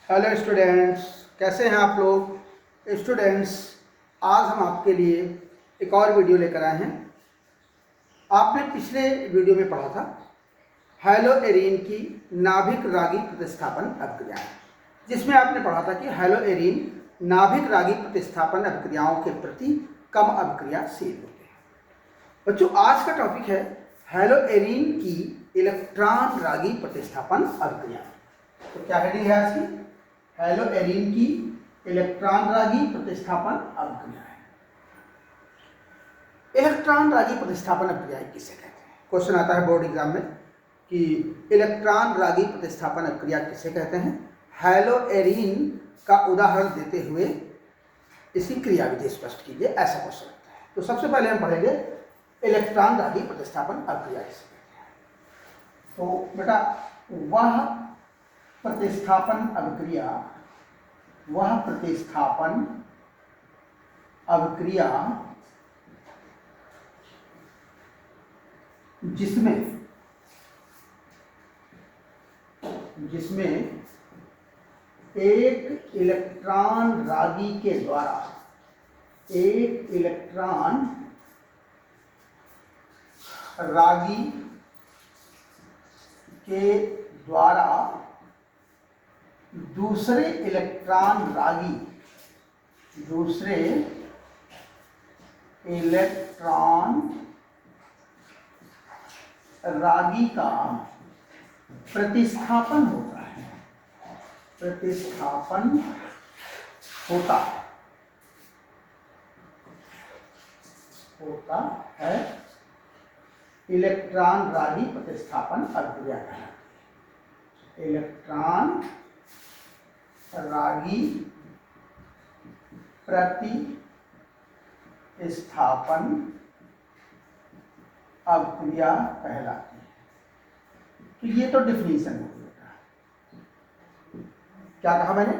Hello students, कैसे हैं आप लोग। स्टूडेंट्स, आज हम आपके लिए एक और वीडियो लेकर आए हैं। आपने पिछले वीडियो में पढ़ा था हैलोएरीन की नाभिक रागी प्रतिस्थापन अभिक्रियाएं, जिसमें आपने पढ़ा था कि हैलोएरीन नाभिक रागी प्रतिस्थापन अभिक्रियाओं के प्रति कम अभिक्रियाशील होते हैं। बच्चों, आज का टॉपिक है हैलोएरीन की इलेक्ट्रॉन रागी प्रतिस्थापन अभिक्रिया। तो क्या हेडिंग है आज की? हैलोएरीन की इलेक्ट्रॉन रागी प्रतिस्थापन अभिक्रिया है। इलेक्ट्रॉन रागी प्रतिस्थापन अभिक्रिया किसे कहते हैं? क्वेश्चन आता है बोर्ड एग्जाम में कि इलेक्ट्रॉन रागी प्रतिस्थापन अभिक्रिया किसे कहते हैं। हैलोएरीन का उदाहरण देते हुए इसकी क्रियाविधि स्पष्ट कीजिए, ऐसा क्वेश्चन आता है। तो सबसे पहले हम पढ़ेंगे इलेक्ट्रॉन रागी प्रतिस्थापन अभिक्रिया किसे कहते हैं। तो बेटा, वह प्रतिस्थापन अभिक्रिया जिसमें एक इलेक्ट्रॉन रागी के द्वारा दूसरे इलेक्ट्रॉन रागी का प्रतिस्थापन होता है इलेक्ट्रॉन रागी प्रतिस्थापन अभिक्रिया कहलाती है। इलेक्ट्रॉन रागी प्रतिस्थापन अभिक्रिया कहलाती है। तो ये तो डिफिनीशन हो गया। क्या कहा मैंने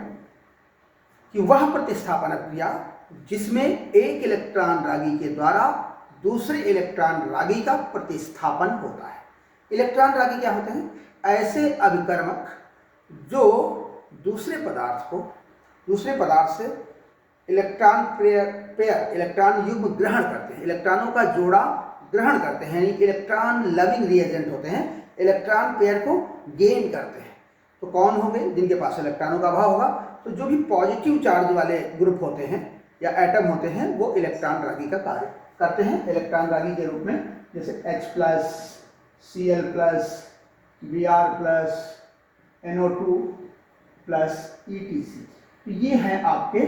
कि वह प्रतिस्थापन अभिक्रिया जिसमें एक इलेक्ट्रॉन रागी के द्वारा दूसरे इलेक्ट्रॉन रागी का प्रतिस्थापन होता है। इलेक्ट्रॉन रागी क्या होते हैं? ऐसे अभिकर्मक जो दूसरे पदार्थ से इलेक्ट्रॉन पेयर इलेक्ट्रॉन युग्म ग्रहण करते हैं, इलेक्ट्रॉनों का जोड़ा ग्रहण करते हैं, यानी इलेक्ट्रॉन लविंग रिएजेंट होते हैं, इलेक्ट्रॉन पेयर को गेन करते हैं। तो कौन होंगे? जिनके पास इलेक्ट्रॉनों का अभाव होगा। तो जो भी पॉजिटिव चार्ज वाले ग्रुप होते हैं या एटम होते हैं वो इलेक्ट्रॉन रागी का कार्य करते हैं इलेक्ट्रॉन रागी के रूप में, जैसे H+, Cl+, Br+, NO2+, ETC। तो ये हैं आपके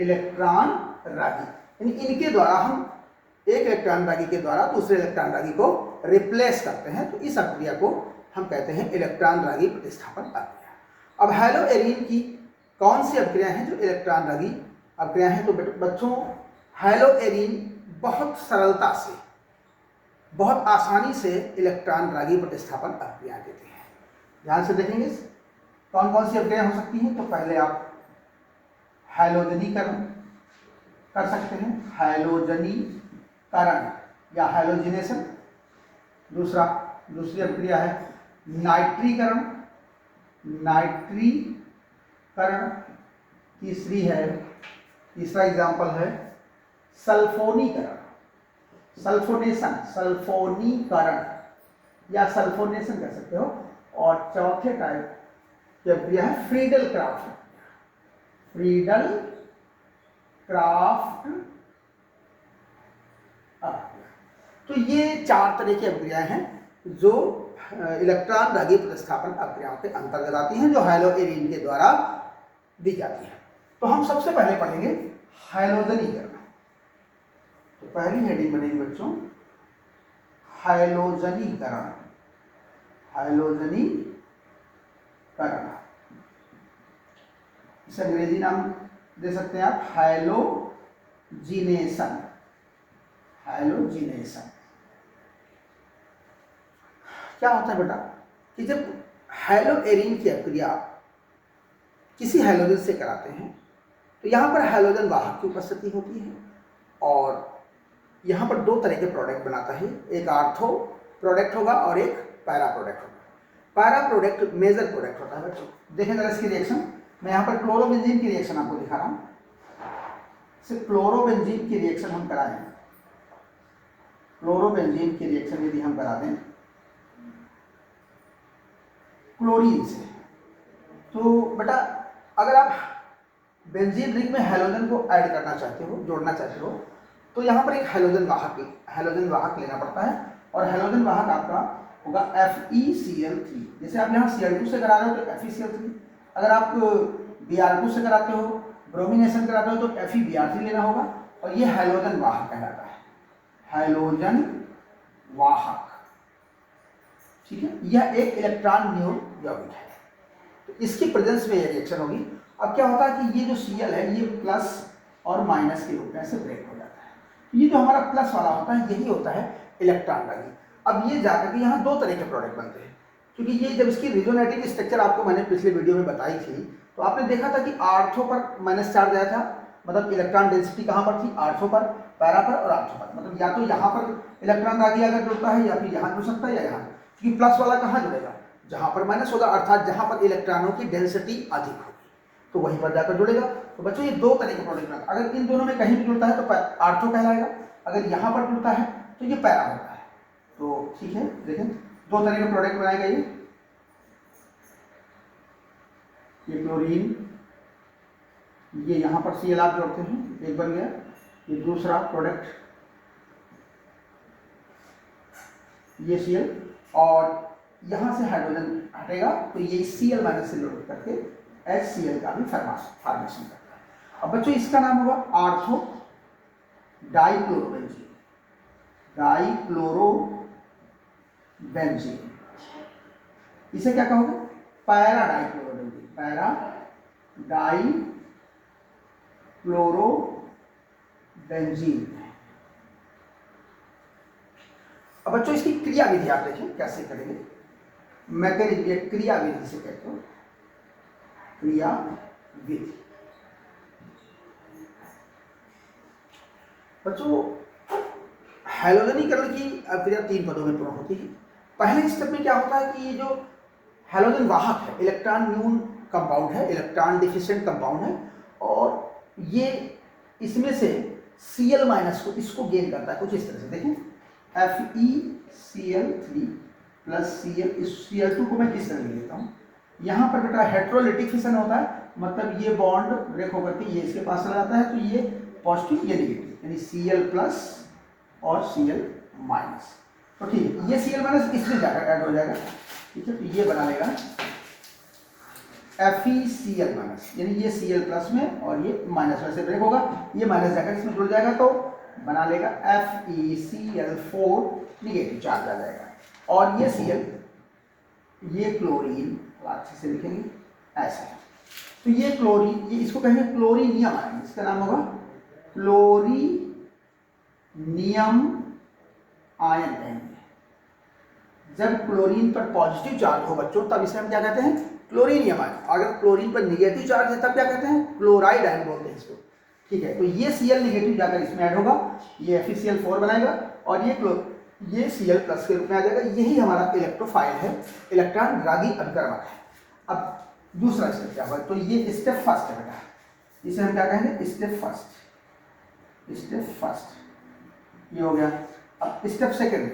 इलेक्ट्रॉन रागी। यानी इनके द्वारा हम एक इलेक्ट्रॉन रागी के द्वारा दूसरे इलेक्ट्रॉन रागी को रिप्लेस करते हैं। तो इस अभिक्रिया को हम कहते हैं इलेक्ट्रॉन रागी प्रतिस्थापन अभिक्रिया। अब हैलोएरीन की कौन सी अभिक्रिया हैं जो इलेक्ट्रॉन रागी अभिक्रिया हैं? तो बच्चों, हैलोएरीन बहुत सरलता से, बहुत आसानी से इलेक्ट्रॉन रागी प्रतिस्थापन अभिक्रिया देते हैं। ध्यान से देखेंगे कौन कौन सी अभिक्रिया हो सकती हैं। तो पहले आप हैलोजनीकरण कर सकते हैं, हैलोजनीकरण या हैलोजिनेशन। दूसरी अभिक्रिया है नाइट्रीकरण। तीसरा एग्जाम्पल है सल्फोनीकरण, सल्फोनीकरण या सल्फोनेशन कर सकते हो। और चौथे टाइप की अभिक्रिया है फ्रीडल क्राफ्ट अभिक्रिया। तो ये 4 तरह की अभिक्रियाएं हैं जो इलेक्ट्रॉन रागी प्रतिस्थापन अभिक्रियाओं के अंतर्गत आती हैं, जो हैलोएरीन के द्वारा दी जाती है। तो हम सबसे पहले पढ़ेंगे हैलोजनीकरण। तो पहली हेडिंग बनेगी बच्चों हैलोजनीकरण। इसे अंग्रेजी नाम दे सकते हैं आप हैलोजिनेशन। क्या होता है बेटा कि जब हैलोएरीन की अभिक्रिया किसी हैलोजन से कराते हैं तो यहाँ पर हैलोजन वाहक की उपस्थिति होती है और यहाँ पर 2 तरह के प्रोडक्ट बनाता है। एक आर्थो प्रोडक्ट होगा और एक पैरा प्रोडक्ट होगा। पैरा प्रोडक्ट मेजर प्रोडक्ट होता है बच्चों। देखें जरा इसकी रिएक्शन। मैं यहाँ पर क्लोरोबेंजीन की रिएक्शन आपको दिखा रहा हूँ। क्लोरोबेंजीन की रिएक्शन हम कराएं, क्लोरोबेंजीन की रिएक्शन यदि हम करा दें क्लोरीन से, तो बेटा अगर आप बेंजीन रिंग में हैलोजन को ऐड करना चाहते हो, जोड़ना चाहते हो, तो यहाँ पर एक हैलोजन वाहक लेना पड़ता है, और हैलोजन वाहक आपका होगा FeCl3। जैसे आप यहाँ Cl2 से करा रहे हो तो FeCl3, अगर आप Br2 से कराते हो, ब्रोमिनेशन कराते हो, तो FeBr3 लेना होगा, और ये हैलोजन वाहक कहलाता है, हैलोजन वाहक। ठीक है, यह एक इलेक्ट्रॉन न्यून यौगिक है, तो इसकी प्रेजेंस में ये रिएक्शन होगी। अब क्या होता है कि ये जो Cl है ये प्लस और माइनस के रूप में से ब्रेक हो जाता है। ये जो हमारा प्लस वाला होता है यही होता है इलेक्ट्रॉन रागी। अब ये जाकर के यहाँ दो तरह के प्रोडक्ट बनते हैं, क्योंकि ये जब इसकी रिजोनेटिव स्ट्रक्चर आपको मैंने पिछले वीडियो में बताई थी, तो आपने देखा था कि आर्थो पर माइनस चार्ज आया था, मतलब इलेक्ट्रॉन डेंसिटी कहाँ पर थी, आर्थो पर, पैरा पर और आर्थो पर, मतलब या तो यहाँ पर इलेक्ट्रॉन रागी अगर जुड़ता है या फिर यहाँ जुड़ सकता है या यहाँ, क्योंकि प्लस वाला कहाँ जुड़ेगा, जहाँ पर माइनस होगा, अर्थात जहाँ पर इलेक्ट्रॉनों की डेंसिटी अधिक होगी, तो वहीं पर जाकर जुड़ेगा। तो बच्चों ये दो तरह के प्रोडक्ट बनता है, अगर इन दोनों में कहीं भी जुड़ता है तो आर्थो कहलाएगा, अगर यहाँ पर जुड़ता है तो ये पैरा होता है। तो ठीक है, देखें दो तरह के प्रोडक्ट बनाए गए, ये क्लोरीन, ये यहाँ पर Cl आप जोड़ते हैं, एक बन गया, ये दूसरा प्रोडक्ट ये Cl, और यहाँ से हाइड्रोजन हटेगा तो ये Cl माइनस से लोड करके HCl का भी फॉर्मेशन करता है। अब बच्चों इसका नाम होगा आर्थो डाइक्लोरोबेंजीन, इसे क्या कहोगे, पैरा डाइक्लोरोबेंजीन, पैरा डाइक्लोरोबेंजीन। अब बच्चों इसकी क्रिया विधि आप देखें कैसे करेंगे, मैकेनिज्म, क्रिया विधि से कहते हो, क्रिया विधि। बच्चों हैलोजनीकरण की क्रिया तीन पदों में पूर्ण होती है। पहले स्टेप में क्या होता है कि ये जो हैलोजन वाहक है, इलेक्ट्रॉन न्यून कंपाउंड है, इलेक्ट्रॉन डिफिशिएंट कंपाउंड है, और ये इसमें से Cl माइनस को इसको गेन करता है कुछ इस तरह से, देखें FeCl3 प्लस Cl, इस Cl2 को मैं किस तरह ले लेता हूँ, यहाँ पर बेटा हेट्रोलिटिक फिशन होता है, मतलब ये बॉन्ड ब्रेक होकर के ये इसके पास चला जाता है, तो ये पॉजिटिव ये नेगेटिव, यानी Cl प्लस और Cl माइनस। तो ठीक है, ये Cl माइनस इसमें जाकर ऐड हो जाएगा, ठीक है, तो ये बना लेगा FeCl माइनस, यानी ये Cl प्लस में और ये माइनस में से ब्रेक होगा, ये माइनस जाकर इसमें जुड़ जाएगा, तो बना लेगा FeCl4, निगेटिव चार्ज आ जाएगा, और ये Cl, ये क्लोरीन, अच्छे से लिखेंगे ऐसा है, तो ये क्लोरीन, ये इसको कहेंगे क्लोरीनियम आयन, इसका नाम होगा क्लोरीनियम आयन कहेंगे। जब क्लोरीन पर पॉजिटिव चार्ज हो बच्चों तब इसे हम क्या कहते हैं, क्लोरीनियम आयन, अगर क्लोरीन पर निगेटिव चार्ज है तब क्या कहते हैं, क्लोराइड आयन बोलते हैं इसको। ठीक है, तो ये Cl निगेटिव जाकर इसमें ऐड होगा, ये FeCl4 बनाएगा, और ये Cl प्लस के रूप में आ जाएगा। यही हमारा इलेक्ट्रोफाइल है, इलेक्ट्रॉन रागी अभिकर्मक है। अब दूसरा स्टेप क्या होगा, तो ये स्टेप फर्स्ट है बेटा, इसे हम क्या कहेंगे, स्टेप फर्स्ट, ये हो गया। अब स्टेप सेकेंड,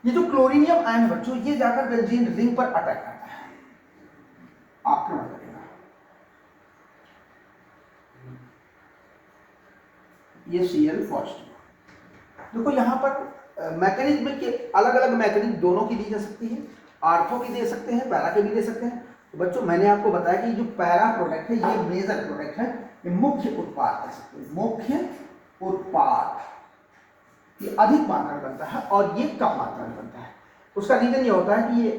ये जो क्लोरीनियम आयन है बच्चों, ये जाकर बेंजीन रिंग पर अटैक करता है, आक्रमण करेगा। ये Cl पॉजिटिव, देखो यहाँ पर मैकेनिज्म के अलग अलग मैकेनिज्म दोनों की दी जा सकती है, आर्थो की दे सकते हैं, पैरा के भी दे सकते हैं। तो बच्चों मैंने आपको बताया कि जो पैरा प्रोडक्ट है ये मेजर प्रोडक्ट है, ये मुख्य उत्पाद कह सकते हैं, मुख्य उत्पाद, ये अधिक मात्रा में बनता है और ये कम मात्रा में बनता है। उसका रीजन ये होता है कि ये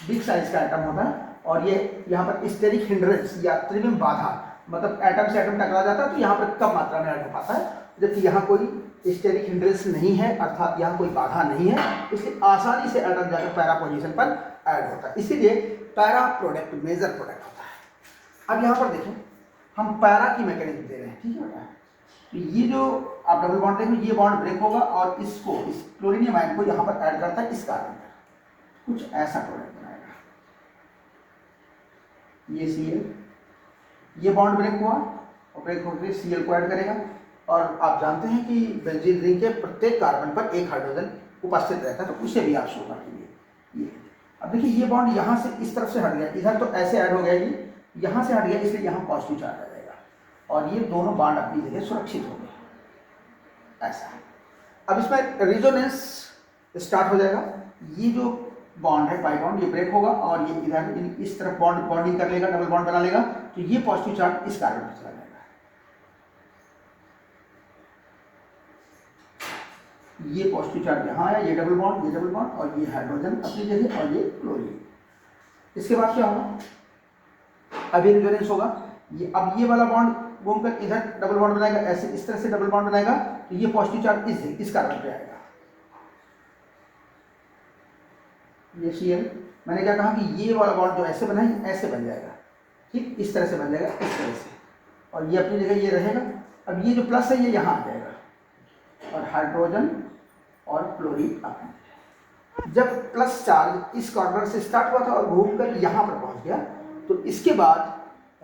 बिग साइज का एटम होता है, और ये यहाँ पर स्टेरिक हिंड्रेंस या त्रिविम बाधा, मतलब एटम से एटम टकरा जाता है तो यहाँ पर कम मात्रा में ऐड हो पाता है, जबकि यहाँ कोई स्टेरिक हिंड्रेंस नहीं है, अर्थात यहाँ कोई बाधा नहीं है, इसलिए आसानी से एटम जाकर पैरा पोजीशन पर ऐड होता है, इसीलिए पैरा प्रोडक्ट मेजर प्रोडक्ट होता है। अब यहाँ पर देखें, हम पैरा की मैकेनिज्म दे रहे हैं, ठीक है बेटा, तो ये जो आप डबल बॉन्ड देखें, ये बॉन्ड ब्रेक होगा और इसको, इस क्लोरीनियम आयन को यहाँ पर ऐड करता है, इस कार्बन पर कुछ ऐसा प्रोडक्ट बनाएगा, ये Cl, ये बॉन्ड ब्रेक हुआ और ब्रेक होकर Cl को ऐड करेगा। और आप जानते हैं कि बेंजीन रिंग के प्रत्येक कार्बन पर एक हाइड्रोजन उपस्थित रहता है, तो उसे भी आप शो कर लीजिए। ये अब देखिए ये बॉन्ड यहाँ से इस तरफ से हट गया, इधर तो ऐसे ऐड हो गया, ये यहाँ से हट गया, इसलिए यहाँ पॉजिटिव चार्ज आ जाएगा और ये दोनों बॉन्ड अपनी जगह सुरक्षित हो गए। ऐसा अब इसमें रेजोनेंस स्टार्ट हो जाएगा। ये जो बॉन्ड है पाई बॉन्ड, ये ब्रेक होगा और ये इधर इस तरफ बॉन्डिंग कर लेगा, डबल बॉन्ड बना लेगा, तो ये पॉजिटिव चार्ज इस कार्बन पर चला जाएगा। ये पॉजिटिव चार्ज यहाँ आया, ये डबल बॉन्ड, ये डबल बॉन्ड और ये हाइड्रोजन अपनी जगह और ये क्लोरीन। इसके बाद क्या होगा, अभी रेजोनेंस होगा। ये अब ये वाला बॉन्ड घूमकर इधर डबल बॉन्ड बनाएगा, ऐसे इस तरह से डबल बॉन्ड बनाएगा, तो ये पॉजिटिव चार्ज इस कार्बन पे आएगा। ये Cl, मैंने क्या कहा कि ये वाला बॉन्ड जो ऐसे बना है ऐसे बन जाएगा, ठीक इस तरह से बन जाएगा, इस तरह से, और ये अपनी जगह ये रहेगा। अब ये जो प्लस है ये यहाँ आ जाएगा और हाइड्रोजन और क्लोरीन अपनी। जब प्लस चार्ज इस कॉर्नर से स्टार्ट हुआ था और घूमकर यहाँ पर पहुँच गया, तो इसके बाद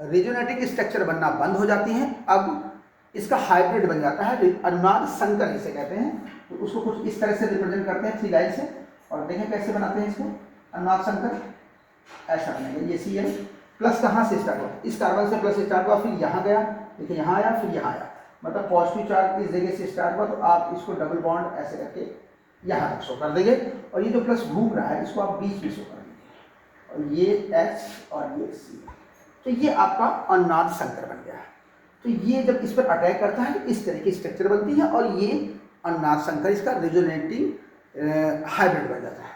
रेजोनेटिक स्ट्रक्चर बनना बंद हो जाती है। अब इसका हाइब्रिड बन जाता है, अनुनाद संकर जिसे कहते हैं। तो उसको कुछ इस तरह से रिप्रेजेंट करते हैं 3 लाइन से, और देखें कैसे बनाते हैं इसको, अनुनाद संकर ऐसा बनेगा। ये Cl प्लस कहाँ से स्टार्ट हुआ, इस कार्बन से प्लस स्टार्ट हुआ, फिर यहाँ गया, देखिए यहाँ आया, फिर यहाँ आया, मतलब पॉजिटिव चार्ज इस जगह से स्टार्ट हुआ, तो आप इसको डबल बॉन्ड ऐसे करके यहाँ तक शो कर देंगे। और ये जो प्लस घूम रहा है इसको आप बीच में शो कर देंगे, और ये H और ये Cl, तो ये आपका अनुनाद संकर बन गया है। तो ये जब इस पर अटैक करता है तो इस तरह की स्ट्रक्चर बनती है और ये अनुनाद संकर इसका रेजोनेटिंग हाइब्रिड बन जाता है।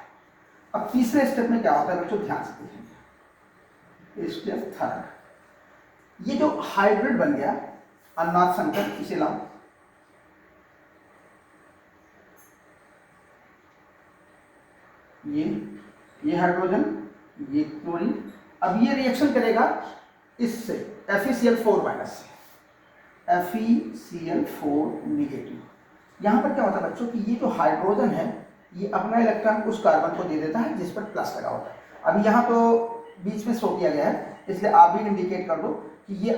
अब तीसरे स्टेप में क्या होता है बच्चों, ध्यान से देखेंगे। स्टेप थर्ड, ये जो हाइब्रिड बन गया अनुनाद संकर, इसे लाओ, ये हाइड्रोजन, ये क्लोरीन। अब ये रिएक्शन करेगा इससे FeCl4 माइनस से, FeCl4 निगेटिव। यहाँ पर क्या होता है बच्चों कि ये जो हाइड्रोजन है ये अपना इलेक्ट्रॉन उस कार्बन को दे देता है जिस पर प्लस लगा होता है। अभी यहाँ तो बीच में शो किया गया है, इसलिए आप भी इंडिकेट कर दो कि ये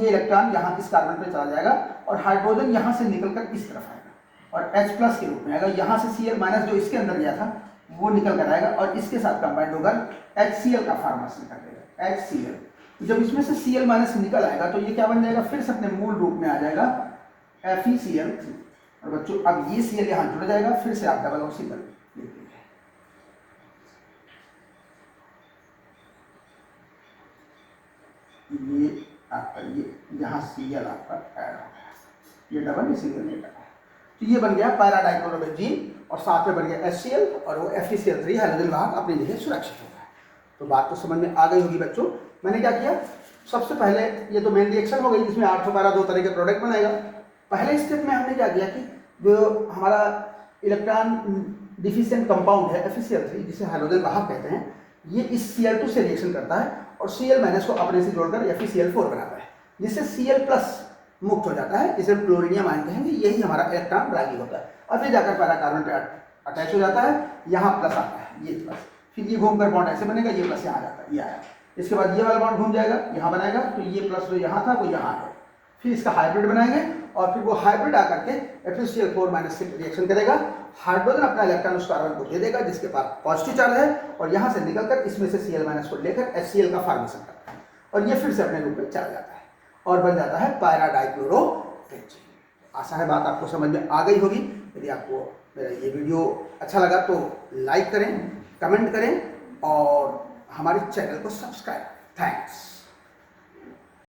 इलेक्ट्रॉन यहाँ इस कार्बन पर चला जाएगा और हाइड्रोजन यहाँ से निकलकर इस तरफ आएगा और H प्लस के रूप में आएगा। यहाँ से Cl माइनस जो इसके अंदर गया था वो निकल कर आएगा और इसके साथ कंबाइंड होकर HCl का फॉर्मेशन कर देगा, HCl। जब इसमें से Cl माइनस निकल आएगा तो ये क्या बन जाएगा, फिर से अपने मूल रूप में आ जाएगा FeCl3। और बच्चों अब ये Cl यहाँ जुड़ जाएगा, फिर से आप डबल ऑक्सीजन लिख लीजिए। ये आपका ये यहाँ Cl आपका ऐड हो गया, ये डबल इसीलिए नहीं डबल, तो ये बन गया पैरा डाइक्लोरोबेंजीन और साथ में बन गया HCl और वो FeCl3 हाइड्रोजन वाहक अपनी जगह सुरक्षित हो गया। तो बात तो समझ में आ गई होगी बच्चों। मैंने क्या किया, सबसे पहले ये तो मेन रिएक्शन हो गई जिसमें 812 दो तरह के प्रोडक्ट बनाएगा। पहले स्टेप में हमने क्या किया कि जो हमारा इलेक्ट्रॉन डिफिशिएंट कंपाउंड है FeCl3 जिसे हाइड्रोजन वाहक कहते हैं, ये इस Cl2 से रिएक्शन करता है और Cl माइनस को अपने से जोड़कर FeCl4 बनाता है, जिससे Cl प्लस मुक्त हो जाता है, इसे क्लोरीनियम आयन कहेंगे। यही हमारा इलेक्ट्रॉन रागी होता है। अब ये जाकर पैरा कार्बन पे अटैच हो जाता है, यहाँ प्लस आता है, ये प्लस, फिर ये घूमकर बॉन्ड ऐसे बनेगा, ये प्लस यहाँ जाता है, ये आया। इसके बाद ये वाला बॉन्ड घूम जाएगा, यहाँ बनाएगा, तो ये प्लस जो यहाँ था वो यहाँ आएगा। फिर इसका हाइब्रिड बनाएंगे और फिर वो हाइब्रिड आकर के FeCl4 माइनस से रिएक्शन करेगा। हाइड्रोजन अपना इलेक्ट्रॉन उस कार्बन को दे देगा जिसके पास पॉजिटिव चार्ज है और यहाँ से निकलकर इसमें से Cl माइनस को लेकर HCl का फॉर्मेशन करता है और ये फिर से अपने रूप में चला जाता है और बन जाता है पैरा डाइक्लोरोबेंजीन। आशा है बात आपको समझ में आ गई होगी। यदि आपको मेरा ये वीडियो अच्छा लगा तो लाइक करें, कमेंट करें और हमारे चैनल को सब्सक्राइब करें। थैंक्स।